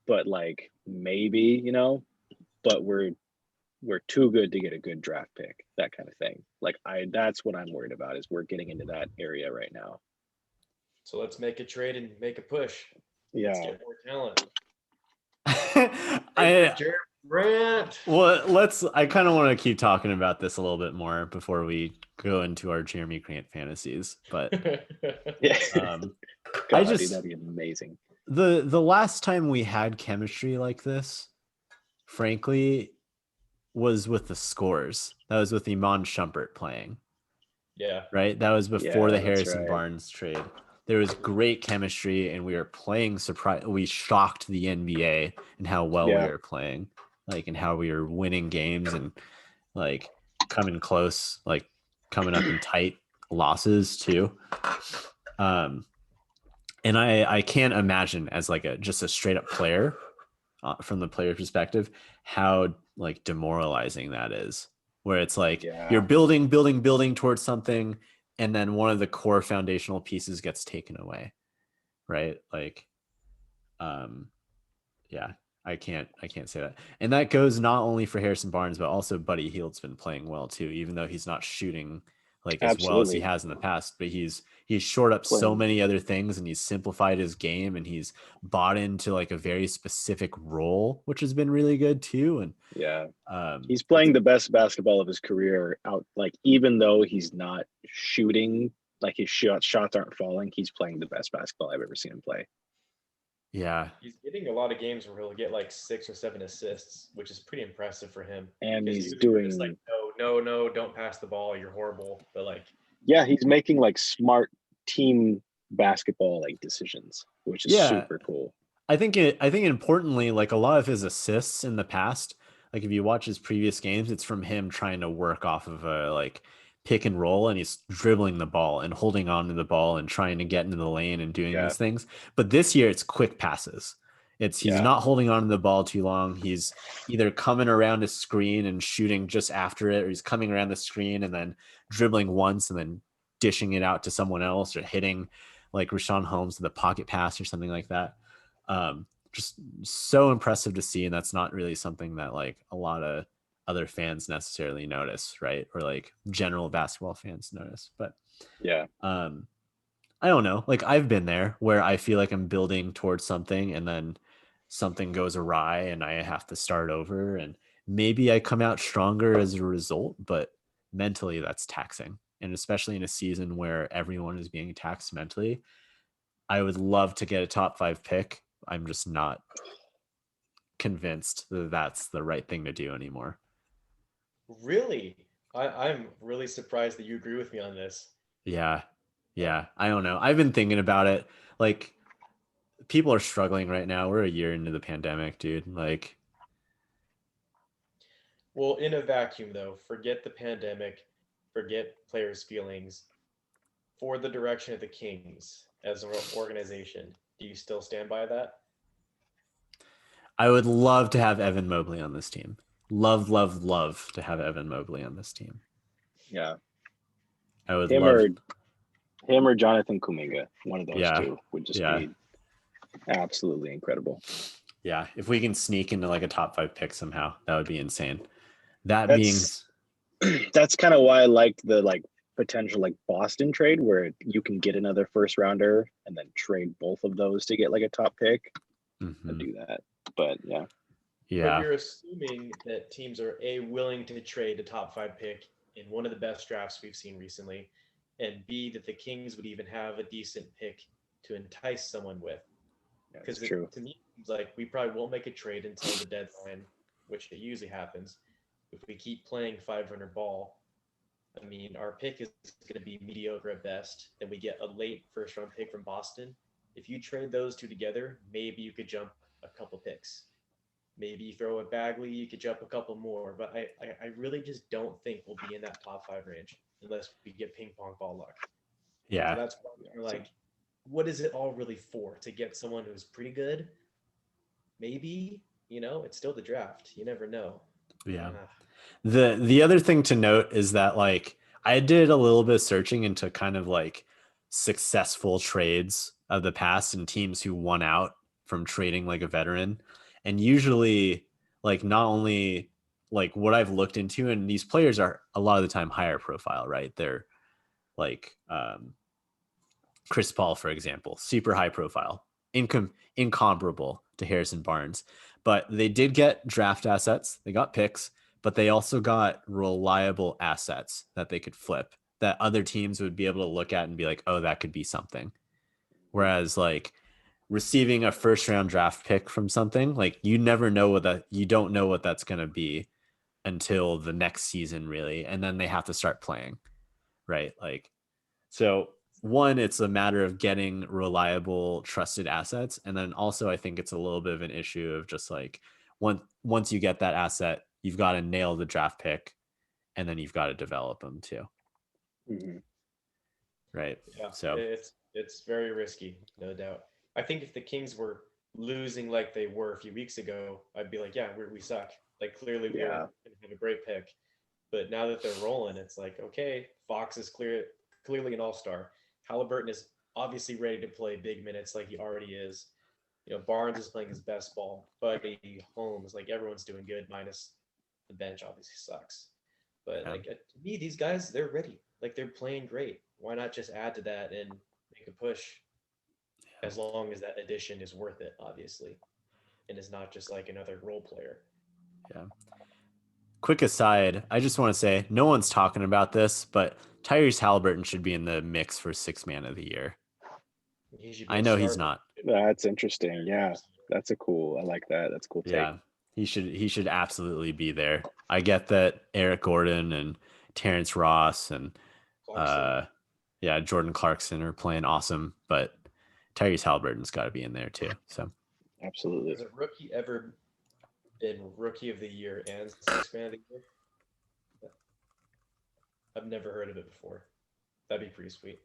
but like maybe, but we're too good to get a good draft pick, that kind of thing. Like that's what I'm worried about, is we're getting into that area right now. So let's make a trade and make a push. Yeah. Let's get more talent. Jerami Grant. Well, I kind of want to keep talking about this a little bit more before we go into our Jerami Grant fantasies. But yeah, dude, that'd be amazing. The last time we had chemistry like this, frankly, was with the Scores. That was with Iman Shumpert playing. Yeah. Right? That was before the Harrison Barnes trade. There was great chemistry, and we were playing we shocked the NBA and how well we were playing, like, and how we were winning games and like coming close, like coming up in tight losses too. And I can't imagine as like just a straight up player from the player perspective, how like demoralizing that is, where it's like you're building towards something, and then one of the core foundational pieces gets taken away, right? Like, I can't say that. And that goes not only for Harrison Barnes, but also Buddy Hield's been playing well too, even though he's not shooting like as well as he has in the past, but he's shored up so many other things, and he's simplified his game, and he's bought into like a very specific role, which has been really good too. And he's playing the best basketball of his career out. Like, even though he's not shooting, like his shots aren't falling, he's playing the best basketball I've ever seen him play. Yeah. He's getting a lot of games where he'll get like 6 or 7 assists, which is pretty impressive for him. And he's doing like, no, don't pass the ball, you're horrible. But like, he's making like smart team basketball like decisions, which is super cool. I think importantly, like a lot of his assists in the past, like if you watch his previous games, it's from him trying to work off of a like pick and roll, and he's dribbling the ball and holding on to the ball and trying to get into the lane and doing those things. But this year it's quick passes. He's not holding on to the ball too long. He's either coming around a screen and shooting just after it, or he's coming around the screen and then dribbling once and then dishing it out to someone else, or hitting like Rashawn Holmes to the pocket pass or something like that. Just so impressive to see. And that's not really something that like a lot of other fans necessarily notice, right? Or like general basketball fans notice. But yeah, I don't know. Like I've been there where I feel like I'm building towards something and then something goes awry and I have to start over, and maybe I come out stronger as a result, but mentally that's taxing. And especially in a season where everyone is being taxed mentally, I would love to get a top 5 pick. I'm just not convinced that that's the right thing to do anymore. Really? I'm really surprised that you agree with me on this. Yeah. Yeah. I don't know. I've been thinking about it. Like, people are struggling right now. We're a year into the pandemic, dude. Like, Well, in a vacuum, though, forget the pandemic, forget players' feelings. For the direction of the Kings as an organization, do you still stand by that? I would love to have Evan Mobley on this team. Love, love, love to have Evan Mobley on this team. yeah. I would Him love or Jonathan Kuminga. One of those Yeah. two would just be absolutely incredible. Yeah. If we can sneak into like a top 5 pick somehow, that would be insane. That That's kind of why I liked the potential Boston trade where you can get another first rounder and then trade both of those to get like a top pick. I'd do that. But yeah. But you're assuming that teams are willing to trade a top 5 pick in one of the best drafts we've seen recently, and B, that the Kings would even have a decent pick to entice someone with. Because to me, it seems like we probably won't make a trade until the deadline, which it usually happens. If we keep playing 500 ball, I mean, our pick is going to be mediocre at best. Then we get a late first round pick from Boston. If you trade those two together, maybe you could jump a couple picks. Maybe you throw a Bagley, you could jump a couple more. But I really just don't think we'll be in that top 5 range unless we get ping pong ball luck. Yeah. So that's why we're like, what is it all really for? To get someone who's pretty good? Maybe, it's still the draft. You never know. Yeah. The other thing to note is that I did a little bit of searching into kind of successful trades of the past and teams who won out from trading like a veteran. And usually not only what I've looked into, and these players are a lot of the time higher profile, right? They're Chris Paul, for example, super high profile, incomparable to Harrison Barnes. But they did get draft assets. They got picks, but they also got reliable assets that they could flip that other teams would be able to look at and be like, oh, that could be something. Whereas receiving a first round draft pick from something, you never know you don't know what that's going to be until the next season, really. And then they have to start playing. Right. So one, it's a matter of getting reliable, trusted assets. And then also I think it's a little bit of an issue of just once you get that asset, you've got to nail the draft pick and then you've got to develop them too. Mm-hmm. Right. Yeah. So it's very risky, no doubt. I think if the Kings were losing like they were a few weeks ago, I'd be like, yeah, we suck. Clearly we have a great pick. But now that they're rolling, it's like, okay, Fox is clearly an all-star. Halliburton is obviously ready to play big minutes like he already is. Barnes is playing his best ball. Buddy, Holmes, everyone's doing good, minus the bench obviously sucks. But to me, these guys, they're ready. They're playing great. Why not just add to that and make a push? As long as that addition is worth it, obviously, and is not just another role player. Yeah. Quick aside, I just want to say no one's talking about this, but Tyrese Halliburton should be in the mix for 6th man of the year. I know he's not. That's interesting. Yeah, that's I like that. That's a cool take. Yeah, he should absolutely be there. I get that Eric Gordon and Terrence Ross and Jordan Clarkson are playing awesome, but Tyrese Halliburton's got to be in there too. So absolutely. Has a rookie ever been rookie of the year and 6th man of the year? I've never heard of it before. That'd be pretty sweet.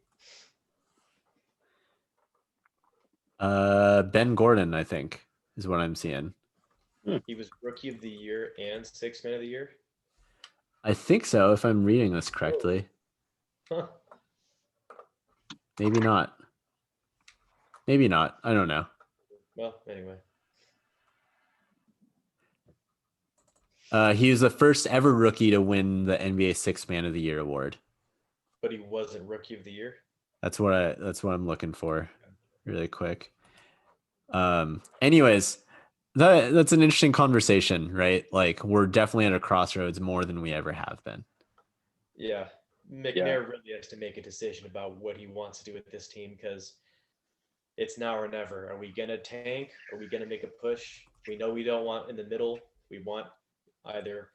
Ben Gordon, I think, is what I'm seeing. He was rookie of the year and 6th man of the year? I think so, if I'm reading this correctly. Huh. Maybe not. Maybe not. I don't know. Well, anyway. He was the first ever rookie to win the NBA Sixth Man of the Year award. But he wasn't Rookie of the Year. That's what I'm looking for, really quick. Anyways, that's an interesting conversation, right? Like we're definitely at a crossroads more than we ever have been. Yeah, McNair really has to make a decision about what he wants to do with this team because it's now or never. Are we gonna tank? Are we gonna make a push? We know we don't want in the middle. We want either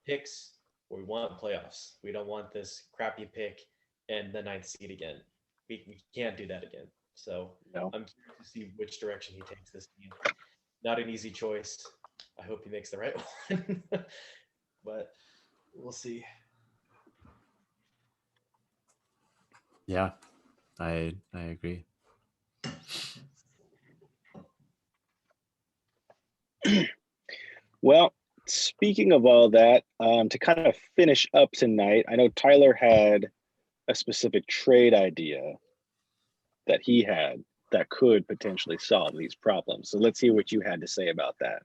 picks or we want playoffs. We don't want this crappy pick and the 9th seed again. We can't do that again. So I'm curious to see which direction he takes this team. Not an easy choice. I hope he makes the right one, but we'll see. Yeah, I agree. Well, speaking of all that, to kind of finish up tonight, I know Tyler had a specific trade idea that he had that could potentially solve these problems. So let's hear what you had to say about that.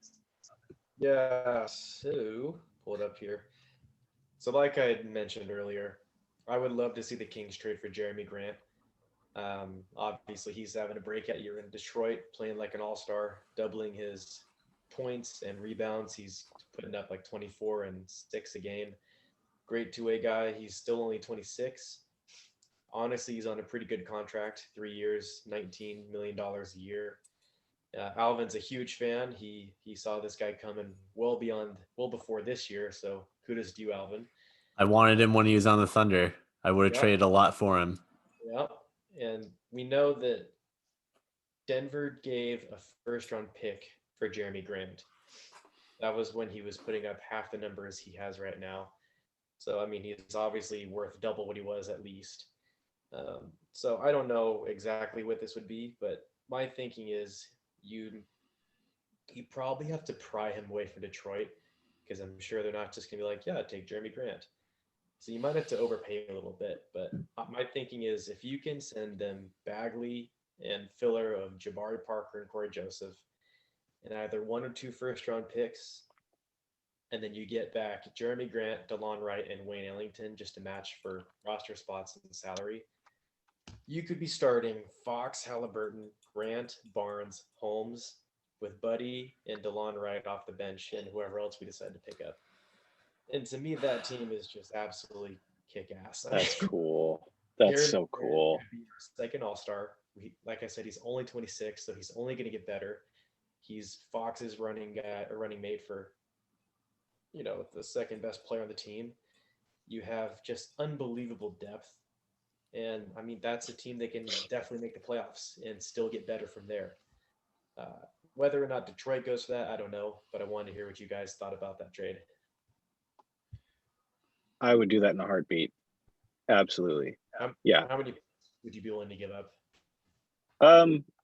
Yeah, so pull it up here. So like I mentioned earlier, I would love to see the Kings trade for Jerami Grant. Obviously, he's having a breakout year in Detroit, playing like an all-star, doubling his points and rebounds. He's putting up like 24 and 6 a game. Great two-way guy. He's still only 26. Honestly, he's on a pretty good contract, 3 years, $19 million a year. Alvin's a huge fan. He saw this guy coming well before this year. So kudos to you, Alvin. I wanted him when he was on the Thunder. I would have traded a lot for him. Yep. And we know that Denver gave a first-round pick for Jerami Grant. That was when he was putting up half the numbers he has right now. So, I mean, he's obviously worth double what he was at least. So I don't know exactly what this would be, but my thinking is you probably have to pry him away from Detroit because I'm sure they're not just going to be like, yeah, take Jerami Grant. So you might have to overpay a little bit, but my thinking is if you can send them Bagley and filler of Jabari Parker and Corey Joseph and either 1 or 2 first-round picks, and then you get back Jerami Grant, DeLon Wright, and Wayne Ellington just to match for roster spots and salary, you could be starting Fox, Halliburton, Grant, Barnes, Holmes with Buddy and DeLon Wright off the bench and whoever else we decide to pick up. And to me, that team is just absolutely kick-ass. That's cool. That's so cool. Second all-star. Like I said, he's only 26, so he's only going to get better. He's Fox's running mate for, the second best player on the team. You have just unbelievable depth. And, I mean, that's a team that can definitely make the playoffs and still get better from there. Whether or not Detroit goes for that, I don't know. But I wanted to hear what you guys thought about that trade. I would do that in a heartbeat. Absolutely. Yeah. How many would you be willing to give up?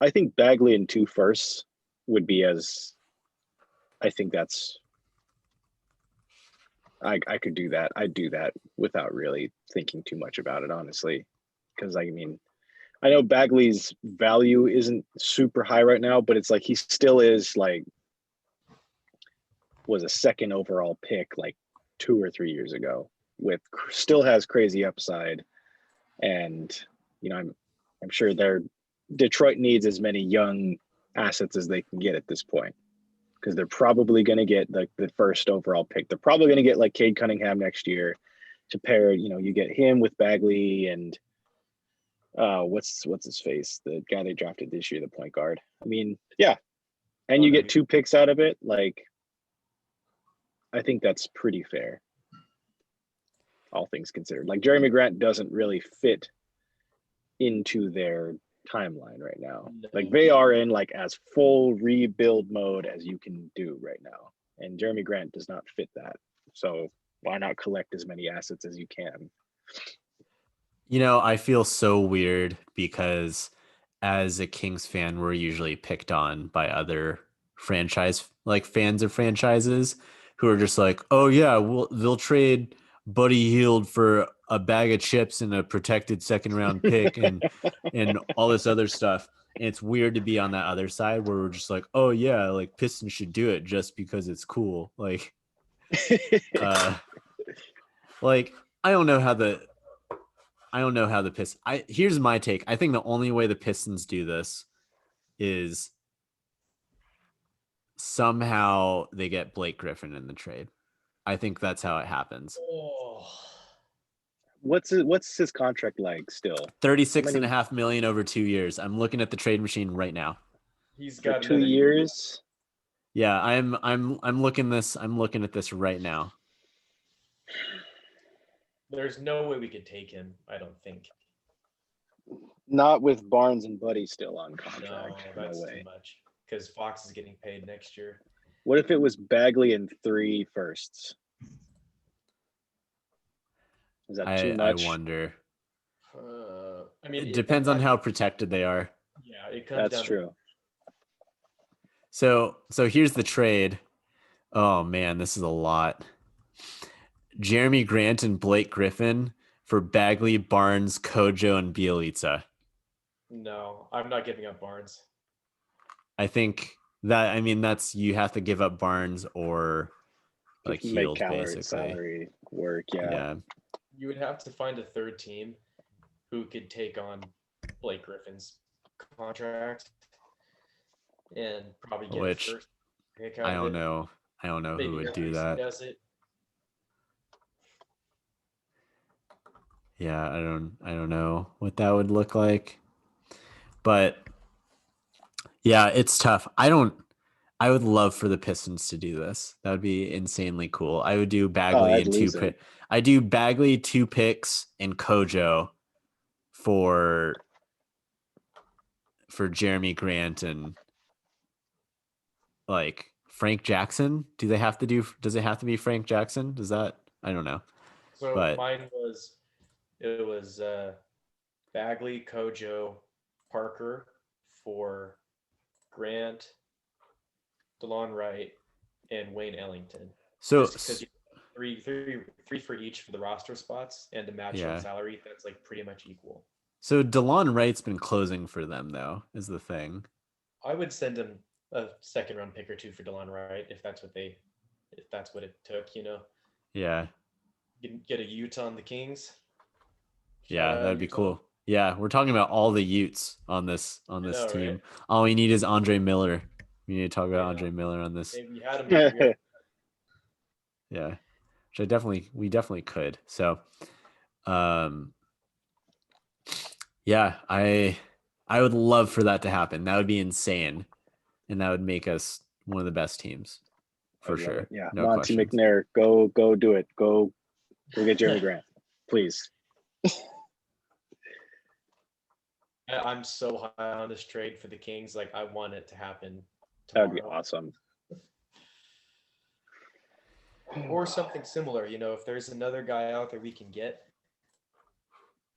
I think Bagley and 2 firsts would be I think that's, I could do that. I'd do that without really thinking too much about it, honestly. Because I mean, I know Bagley's value isn't super high right now, but it's like he still is was a second overall pick like 2 or 3 years ago. Still has crazy upside, and I'm sure Detroit needs as many young assets as they can get at this point because they're probably going to get the first overall pick. They're probably going to get like Cade Cunningham next year to pair. You get him with Bagley and what's his face, the guy they drafted this year, the point guard. I mean, yeah, and you get 2 picks out of it. Like, I think that's pretty fair. All things considered, like Jerami Grant doesn't really fit into their timeline right now. Like they are in like as full rebuild mode as you can do right now, and Jerami Grant does not fit that. So why not collect as many assets as you can? I feel so weird because as a Kings fan, we're usually picked on by other fans of franchises who are just like, oh yeah, well they'll trade Buddy Hield for a bag of chips and a protected second round pick and all this other stuff. And it's weird to be on that other side where we're just like, oh yeah, like Pistons should do it just because it's cool. Like Like I don't know how the Pistons. Here's my take. I think the only way the Pistons do this is somehow they get Blake Griffin in the trade. I think that's how it happens. Oh. What's his contract like still? 36.5 million over 2 years. I'm looking at the trade machine right now. He's got 2 years. Yeah, I'm looking at this right now. There's no way we could take him, I don't think. Not with Barnes and Buddy still on contract. No, that's too much. Because Fox is getting paid next year. What if it was Bagley and 3 firsts? Is that too much? I wonder. I mean, it depends on how protected they are. Yeah, it comes. That's true. So here's the trade. Oh man, this is a lot. Jerami Grant and Blake Griffin for Bagley, Barnes, Kojo, and Bielitsa. No, I'm not giving up Barnes. I think that's you have to give up Barnes or like Hield basically. Salary work, yeah. You would have to find a third team who could take on Blake Griffin's contract and probably get a first pick out I don't know. I don't know who would do that. Does it? Yeah, I don't know what that would look like. But yeah, it's tough. I would love for the Pistons to do this. That would be insanely cool. I would do Bagley and 2 picks. I do Bagley, 2 picks, and Kojo for Jerami Grant and like Frank Jackson. Does it have to be Frank Jackson? I don't know. So mine was Bagley, Kojo, Parker for Grant, DeLon Wright, and Wayne Ellington. So because three for each for the roster spots and to match on salary, that's like pretty much equal. So DeLon Wright's been closing for them though, is the thing. I would send him a second round pick or 2 for DeLon Wright if that's what it took, Yeah. Get a Ute on the Kings. Yeah, that'd be cool. Yeah, we're talking about all the Utes on this team. Right? All we need is Andre Miller. We need to talk about Andre Miller on this. Maybe you had him. Yeah, which we definitely could. So, yeah, I would love for that to happen. That would be insane, and that would make us one of the best teams for sure. Yeah, no Monty questions. McNair, go do it. Go get Jerami Grant, please. I'm so high on this trade for the Kings. Like, I want it to happen tomorrow. That would be awesome. Or something similar, if there's another guy out there we can get,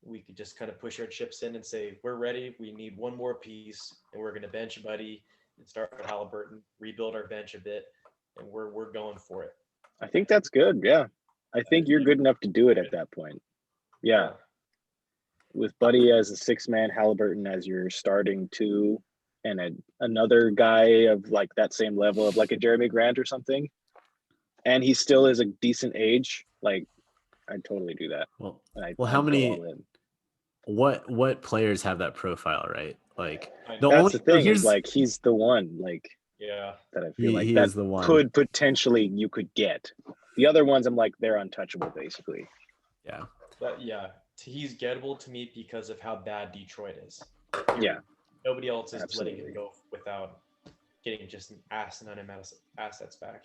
we could just kind of push our chips in and say, we're ready. We need one more piece, and we're going to bench Buddy and start with Halliburton, rebuild our bench a bit, and we're going for it. I think that's good. Yeah. I think you're good enough to do it at that point. Yeah. With Buddy as a 6-man, Halliburton as your starting 2, and another guy of like that same level of like a Jerami Grant or something, and he still is a decent age, like I'd totally do that. Well, how many? What players have that profile, right? Like the thing is like he's the one, like that I feel like he that is the one. Could potentially you could get. The other ones, I'm like they're untouchable basically. Yeah. But he's gettable to me because of how bad Detroit is. Nobody else is letting it go without getting just an asinine amount of assets back.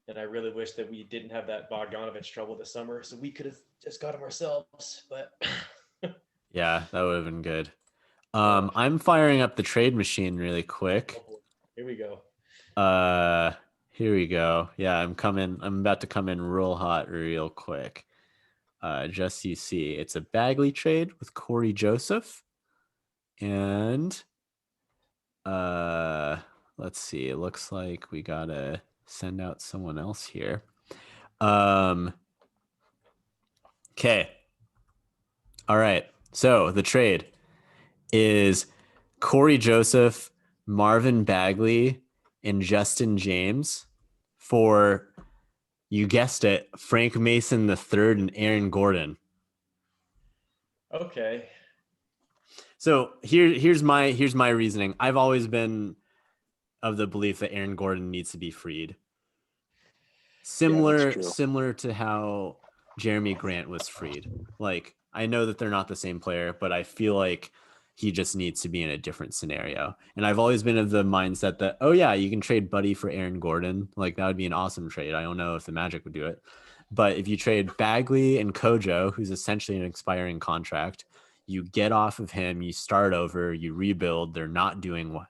And I really wish that we didn't have that Bogdanovich trouble this summer, so we could have just got him ourselves. But yeah, that would have been good. I'm firing up the trade machine really quick. Here we go. Here we go. Yeah, I'm about to come in real hot real quick. Just so you see, it's a Bagley trade with Corey Joseph. And let's see. It looks like we gotta send out someone else here. Okay. All right. So the trade is Corey Joseph, Marvin Bagley, and Justin James for You guessed it, Frank Mason III and Aaron Gordon. Okay. So here's my reasoning. I've always been of the belief that Aaron Gordon needs to be freed. Similar to how Jerami Grant was freed. Like, I know that they're not the same player, but I feel like he just needs to be in a different scenario. And I've always been of the mindset that, oh yeah, you can trade Buddy for Aaron Gordon. Like, that would be an awesome trade. I don't know if the Magic would do it. But if you trade Bagley and Kojo, who's essentially an expiring contract, you get off of him, you start over, you rebuild. They're not doing well.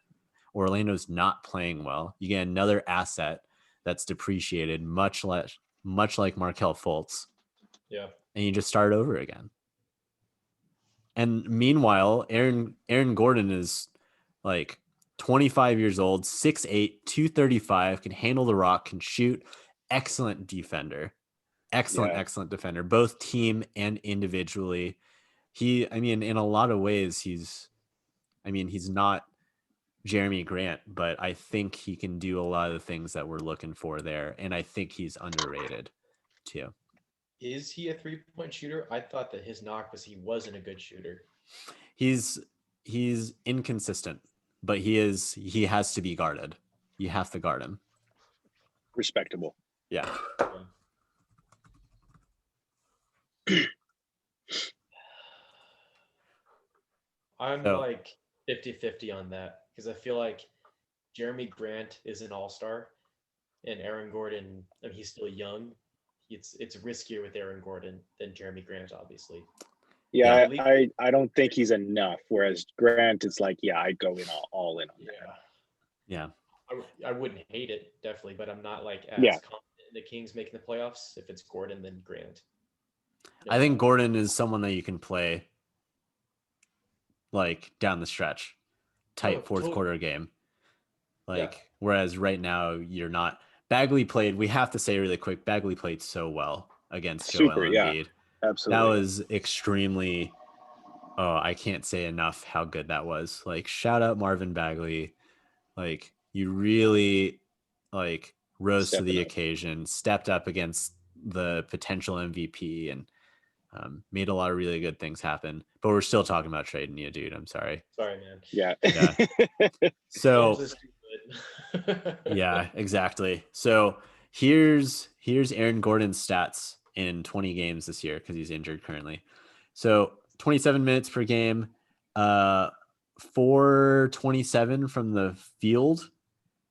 Orlando's not playing well. You get another asset that's depreciated, much like Markelle Fultz. Yeah. And you just start over again. And meanwhile, Aaron Gordon is like 25 years old, 6'8", 235, can handle the rock, can shoot, excellent defender. Excellent defender, both team and individually. In a lot of ways, he's not Jerami Grant, but I think he can do a lot of the things that we're looking for there. And I think he's underrated too. Is he a 3-point shooter? I thought that his knock was he wasn't a good shooter. He's inconsistent, but he has to be guarded. You have to guard him. Respectable. Yeah. I'm like 50-50 on that because I feel like Jerami Grant is an all-star and Aaron Gordon, I mean, he's still young. It's riskier with Aaron Gordon than Jerami Grant, obviously. Yeah, I don't think he's enough. Whereas Grant, it's like, yeah, I'd go in all in on that. Yeah. I wouldn't hate it, definitely, but I'm not like as confident in the Kings making the playoffs if it's Gordon than Grant. I think Gordon is someone that you can play like down the stretch, tight fourth quarter game. Whereas right now you're not. Bagley played, we have to say really quick, Bagley played so well against Joel Embiid. Absolutely. That was extremely, I can't say enough how good that was. Like, shout out Marvin Bagley. Like, you really rose to the occasion, stepped up against the potential MVP, and made a lot of really good things happen. But we're still talking about trading you, dude. I'm sorry. Sorry, man. Yeah. So yeah, exactly. So here's Aaron Gordon's stats in 20 games this year because he's injured currently. So 27 minutes per game, 427 from the field,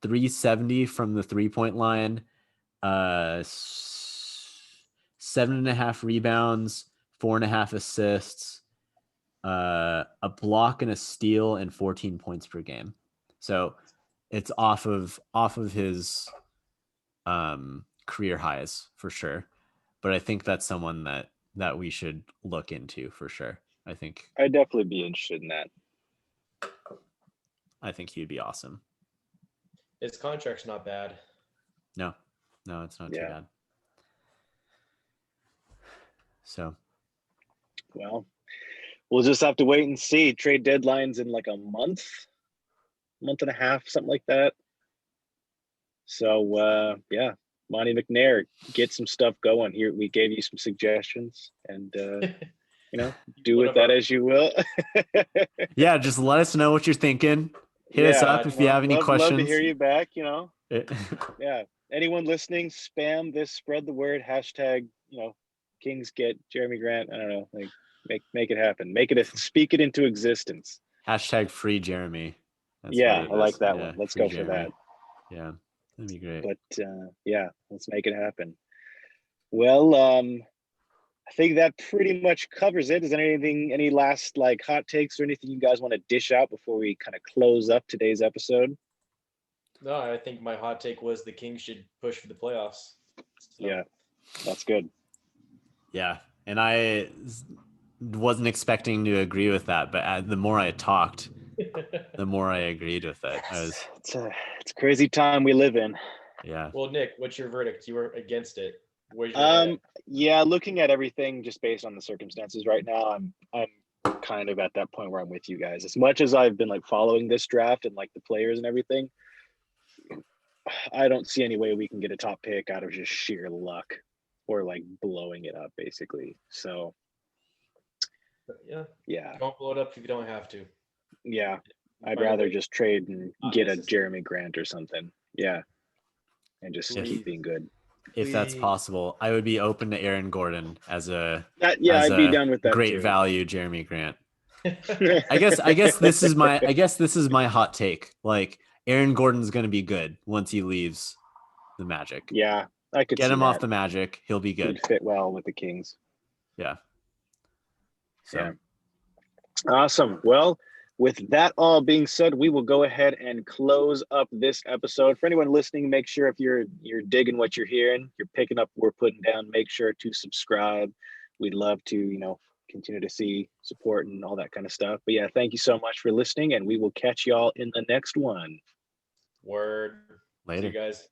370 from the 3-point line, 7.5 rebounds, 4.5 assists, a block and a steal, and 14 points per game. So it's off of his career highs for sure. But I think that's someone that we should look into for sure. I think I'd definitely be interested in that. I think he'd be awesome. His contract's not bad. No, it's not too bad. So, well, we'll just have to wait and see. Trade deadline's in like a month and a half, something like that. So, Monty McNair, get some stuff going here. We gave you some suggestions, and do with that as you will. Yeah, just let us know what you're thinking. Hit us up if you have any questions. Love to hear you back. Yeah. Anyone listening, spam this, spread the word, hashtag, Kings get Jerami Grant. I don't know, like make it happen. Speak it into existence. Hashtag free Jerami. I like that one. Let's go for that. Yeah, that'd be great. But let's make it happen. Well, I think that pretty much covers it. Is there any last hot takes or anything you guys want to dish out before we kind of close up today's episode? No, I think my hot take was the Kings should push for the playoffs. So. Yeah, that's good. Yeah, and I wasn't expecting to agree with that, but the more I talked, the more I agreed with it. It's a crazy time we live in. Yeah. Well, Nick, what's your verdict? You were against it. Looking at everything just based on the circumstances right now, I'm kind of at that point where I'm with you guys. As much as I've been following this draft and the players and everything, I don't see any way we can get a top pick out of just sheer luck or like blowing it up, basically. So, yeah. Don't blow it up if you don't have to. Yeah, I'd rather just trade and get a Jerami Grant or something. Yeah, and just keep being good. If that's possible, I would be open to Aaron Gordon as a I'd be down with that great too. value Jerami Grant. I guess this is my hot take. Like Aaron Gordon's going to be good once he leaves the Magic. Yeah, I could get him off the Magic. He'll be good. He'd fit well with the Kings. Yeah. So. Yeah. Awesome. Well, with that all being said, we will go ahead and close up this episode. For anyone listening, make sure if you're digging what you're hearing, you're picking up what we're putting down, make sure to subscribe. We'd love to, continue to see support and all that kind of stuff. But yeah, thank you so much for listening, and we will catch y'all in the next one. Word. Later. See you guys.